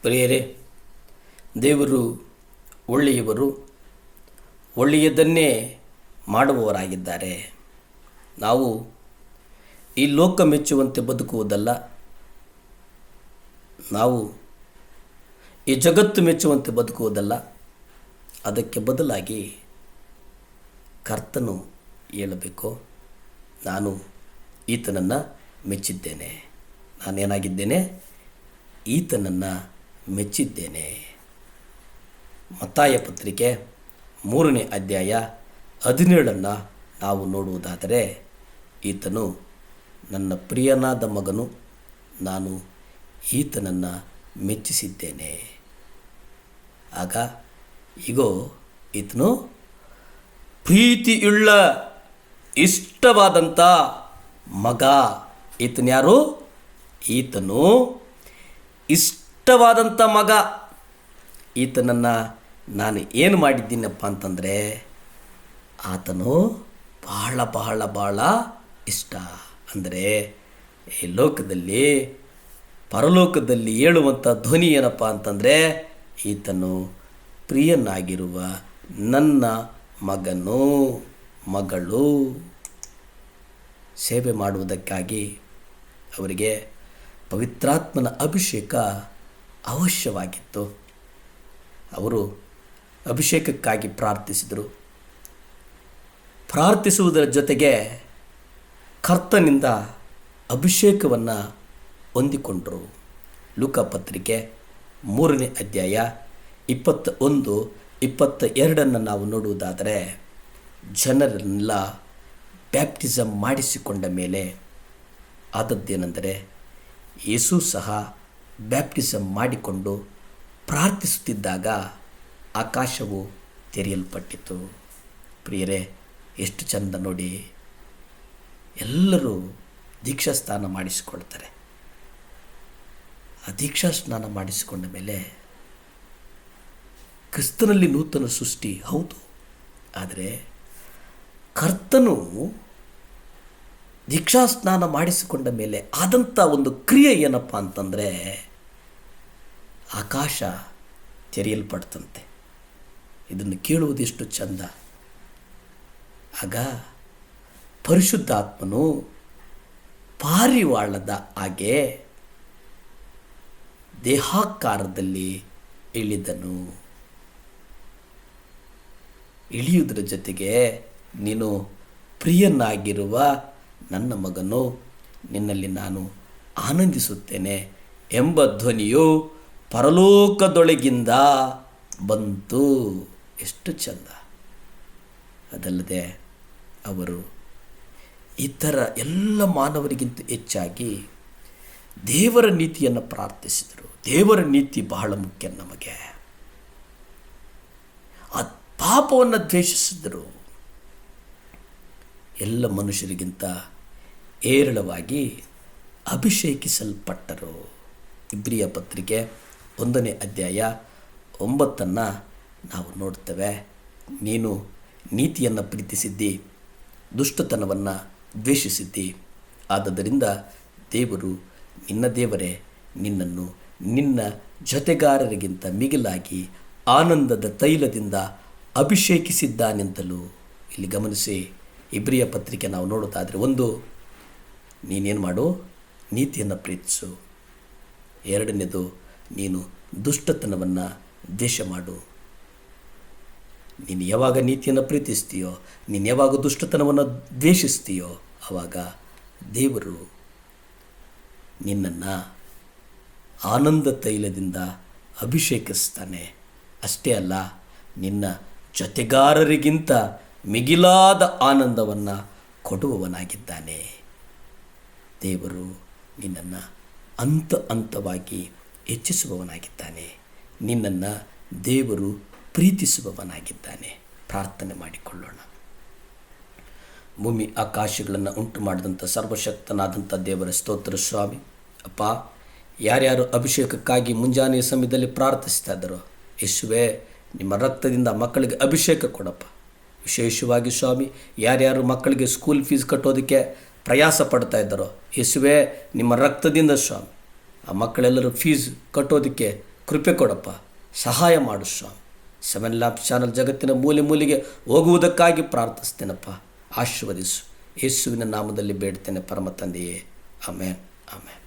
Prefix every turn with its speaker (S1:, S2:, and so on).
S1: ಪ್ರಿಯರೇ, ದೇವರು ಒಳ್ಳೆಯವರು, ಒಳ್ಳೆಯದನ್ನೇ ಮಾಡುವವರಾಗಿದ್ದಾರೆ. ನಾವು ಈ ಲೋಕ ಮೆಚ್ಚುವಂತೆ ಬದುಕುವುದಲ್ಲ, ನಾವು ಈ ಜಗತ್ತು ಮೆಚ್ಚುವಂತೆ ಬದುಕುವುದಲ್ಲ. ಅದಕ್ಕೆ ಬದಲಾಗಿ ಕರ್ತನು ಹೇಳಬೇಕು, ನಾನು ಈತನನ್ನು ಮೆಚ್ಚಿದ್ದೇನೆ, ನಾನೇನಾಗಿದ್ದೇನೆ, ಈತನನ್ನು ಮೆಚ್ಚಿದ್ದೇನೆ. ಮತ್ತಾಯ ಪತ್ರಿಕೆ 3ನೇ ಅಧ್ಯಾಯ 17 ನಾವು ನೋಡುವುದಾದರೆ, ಈತನು ನನ್ನ ಪ್ರಿಯನಾದ ಮಗನು, ನಾನು ಈತನನ್ನು ಮೆಚ್ಚಿಸಿದ್ದೇನೆ. ಆಗ ಈಗೋ ಈತನು ಪ್ರೀತಿಯುಳ್ಳ ಇಷ್ಟವಾದಂಥ ಮಗ. ಈತನು ಯಾರು? ಈತನು ಇಷ್ಟವಾದಂಥ ಮಗ. ಈತನನ್ನು ನಾನು ಏನು ಮಾಡಿದ್ದೀನಪ್ಪ ಅಂತಂದರೆ, ಆತನು ಬಹಳ ಬಹಳ ಬಹಳ ಇಷ್ಟ. ಅಂದರೆ ಈ ಲೋಕದಲ್ಲಿ ಪರಲೋಕದಲ್ಲಿ ಹೇಳುವಂಥ ಧ್ವನಿ ಏನಪ್ಪ ಅಂತಂದರೆ, ಈತನು ಪ್ರಿಯನಾಗಿರುವ ನನ್ನ ಮಗನು, ಮಗಳು. ಸೇವೆ ಮಾಡುವುದಕ್ಕಾಗಿ ಅವರಿಗೆ ಪವಿತ್ರಾತ್ಮನ ಅಭಿಷೇಕ ಅವಶ್ಯವಾಗಿತ್ತು. ಅವರು ಅಭಿಷೇಕಕ್ಕಾಗಿ ಪ್ರಾರ್ಥಿಸಿದರು. ಪ್ರಾರ್ಥಿಸುವುದರ ಜೊತೆಗೆ ಕರ್ತನಿಂದ ಅಭಿಷೇಕವನ್ನು ಹೊಂದಿಕೊಂಡರು. ಲೂಕ ಪತ್ರಿಕೆ 3ನೇ ಅಧ್ಯಾಯ 21, 22 ನಾವು ನೋಡುವುದಾದರೆ, ಜನರನ್ನೆಲ್ಲ ಬ್ಯಾಪ್ಟಿಸಮ್ ಮಾಡಿಸಿಕೊಂಡ ಮೇಲೆ ಆದದ್ದೇನೆಂದರೆ, ಯೇಸು ಸಹ ಬ್ಯಾಪ್ಟಿಸಮ್ ಮಾಡಿಕೊಂಡು ಪ್ರಾರ್ಥಿಸುತ್ತಿದ್ದಾಗ ಆಕಾಶವು ತೆರೆಯಲ್ಪಟ್ಟಿತು. ಪ್ರಿಯರೇ, ಎಷ್ಟು ಚಂದ ನೋಡಿ. ಎಲ್ಲರೂ ದೀಕ್ಷಾಸ್ನಾನ ಮಾಡಿಸಿಕೊಳ್ತಾರೆ. ಆ ದೀಕ್ಷಾಸ್ನಾನ ಮಾಡಿಸಿಕೊಂಡ ಮೇಲೆ ಕ್ರಿಸ್ತನಲ್ಲಿ ನೂತನ ಸೃಷ್ಟಿ ಹೌದು. ಆದರೆ ಕರ್ತನು ದೀಕ್ಷಾಸ್ನಾನ ಮಾಡಿಸಿಕೊಂಡ ಮೇಲೆ ಆದಂಥ ಒಂದು ಕ್ರಿಯೆ ಏನಪ್ಪ ಅಂತಂದರೆ, ಆಕಾಶ ತೆರೆಯಲ್ಪಡ್ತಂತೆ. ಇದನ್ನು ಕೇಳುವುದೆಷ್ಟು ಚಂದ. ಆಗ ಪರಿಶುದ್ಧಾತ್ಮನು ಪಾರಿವಾಳದ ಹಾಗೆ ದೇಹಾಕಾರದಲ್ಲಿ ಇಳಿದನು. ಇಳಿಯುವುದರ ಜೊತೆಗೆ, ನೀನು ಪ್ರಿಯನಾಗಿರುವ ನನ್ನ ಮಗನು, ನಿನ್ನಲ್ಲಿ ನಾನು ಆನಂದಿಸುತ್ತೇನೆ ಎಂಬ ಧ್ವನಿಯು ಪರಲೋಕದೊಳಗಿಂದ ಬಂತು. ಎಷ್ಟು ಚಂದ. ಅದಲ್ಲದೆ ಅವರು ಇತರ ಎಲ್ಲ ಮಾನವರಿಗಿಂತ ಹೆಚ್ಚಾಗಿ ದೇವರ ನೀತಿಯನ್ನು ಪ್ರಾರ್ಥಿಸಿದರು. ದೇವರ ನೀತಿ ಬಹಳ ಮುಖ್ಯ ನಮಗೆ. ಆ ಪಾಪವನ್ನು ದ್ವೇಷಿಸಿದರು. ಎಲ್ಲ ಮನುಷ್ಯರಿಗಿಂತ ಏರಳವಾಗಿ ಅಭಿಷೇಕಿಸಲ್ಪಟ್ಟರು. ಇಬ್ರಿಯ ಪತ್ರಿಕೆ 1ನೇ ಅಧ್ಯಾಯ 9 ನಾವು ನೋಡ್ತೇವೆ. ನೀನು ನೀತಿಯನ್ನು ಪ್ರೀತಿಸಿದ್ದಿ, ದುಷ್ಟತನವನ್ನು ದ್ವೇಷಿಸಿದ್ದಿ. ಆದದರಿಂದ ದೇವರು, ನಿನ್ನ ದೇವರೇ ನಿನ್ನನ್ನು ನಿನ್ನ ಜೊತೆಗಾರರಿಗಿಂತ ಮಿಗಿಲಾಗಿ ಆನಂದದ ತೈಲದಿಂದ ಅಭಿಷೇಕಿಸಿದ್ದಾನೆಂತಲೂ. ಇಲ್ಲಿ ಗಮನಿಸಿ, ಇಬ್ರಿಯ ಪತ್ರಿಕೆ ನಾವು ನೋಡೋದಾದರೆ, 1, ನೀನೇನು ಮಾಡು, ನೀತಿಯನ್ನು ಪ್ರೀತಿಸು. 2ನೇದು, ನೀನು ದುಷ್ಟತನವನ್ನು ದ್ವೇಷ ಮಾಡು. ನೀನು ಯಾವಾಗ ನೀತಿಯನ್ನು ಪ್ರೀತಿಸ್ತೀಯೋ, ನೀನು ಯಾವಾಗ ದುಷ್ಟತನವನ್ನು ದ್ವೇಷಿಸ್ತೀಯೋ, ಆವಾಗ ದೇವರು ನಿನ್ನನ್ನು ಆನಂದ ತೈಲದಿಂದ ಅಭಿಷೇಕಿಸ್ತಾನೆ. ಅಷ್ಟೇ ಅಲ್ಲ, ನಿನ್ನ ಜೊತೆಗಾರರಿಗಿಂತ ಮಿಗಿಲಾದ ಆನಂದವನ್ನು ಕೊಡುವವನಾಗಿದ್ದಾನೆ. ದೇವರು ನಿನ್ನನ್ನು ಹಂತವಾಗಿ ಹೆಚ್ಚಿಸುವವನಾಗಿದ್ದಾನೆ. ನಿನ್ನನ್ನು ದೇವರು ಪ್ರೀತಿಸುವವನಾಗಿದ್ದಾನೆ. ಪ್ರಾರ್ಥನೆ ಮಾಡಿಕೊಳ್ಳೋಣ. ಭೂಮಿ ಆಕಾಶಗಳನ್ನು ಉಂಟು ಮಾಡಿದಂಥ ಸರ್ವಶಕ್ತನಾದಂಥ ದೇವರ ಸ್ತೋತ್ರ ಸ್ವಾಮಿ. ಅಪ್ಪ, ಯಾರ್ಯಾರು ಅಭಿಷೇಕಕ್ಕಾಗಿ ಮುಂಜಾನೆಯ ಸಮಯದಲ್ಲಿ ಪ್ರಾರ್ಥಿಸ್ತಾ ಇದ್ದಾರೋ, ಯೇಸುವೇ ನಿಮ್ಮ ರಕ್ತದಿಂದ ಮಕ್ಕಳಿಗೆ ಅಭಿಷೇಕ ಕೊಡಪ್ಪ. ವಿಶೇಷವಾಗಿ ಸ್ವಾಮಿ, ಯಾರ್ಯಾರು ಮಕ್ಕಳಿಗೆ ಸ್ಕೂಲ್ ಫೀಸ್ ಕಟ್ಟೋದಕ್ಕೆ ಪ್ರಯಾಸ ಪಡ್ತಾ ಇದ್ದಾರೋ, ಯೇಸುವೇ ನಿಮ್ಮ ರಕ್ತದಿಂದ ಸ್ವಾಮಿ ಆ ಮಕ್ಕಳೆಲ್ಲರೂ ಫೀಸ್ ಕಟ್ಟೋದಕ್ಕೆ ಕೃಪೆ ಕೊಡಪ್ಪ, ಸಹಾಯ ಮಾಡು ಸ್ವಾಮಿ. 7 ಲ್ಯಾಂಪ್ಸ್ ಚಾನಲ್ ಜಗತ್ತಿನ ಮೂಲೆ ಮೂಲೆಗೆ ಹೋಗುವುದಕ್ಕಾಗಿ ಪ್ರಾರ್ಥಿಸ್ತೇನಪ್ಪ. ಆಶೀರ್ವದಿಸು. ಯೇಸುವಿನ ನಾಮದಲ್ಲಿ ಬೇಡ್ತೇನೆ ಪರಮ ತಂದೆಯೇ. ಆಮೇನ್, ಆಮೇನ್.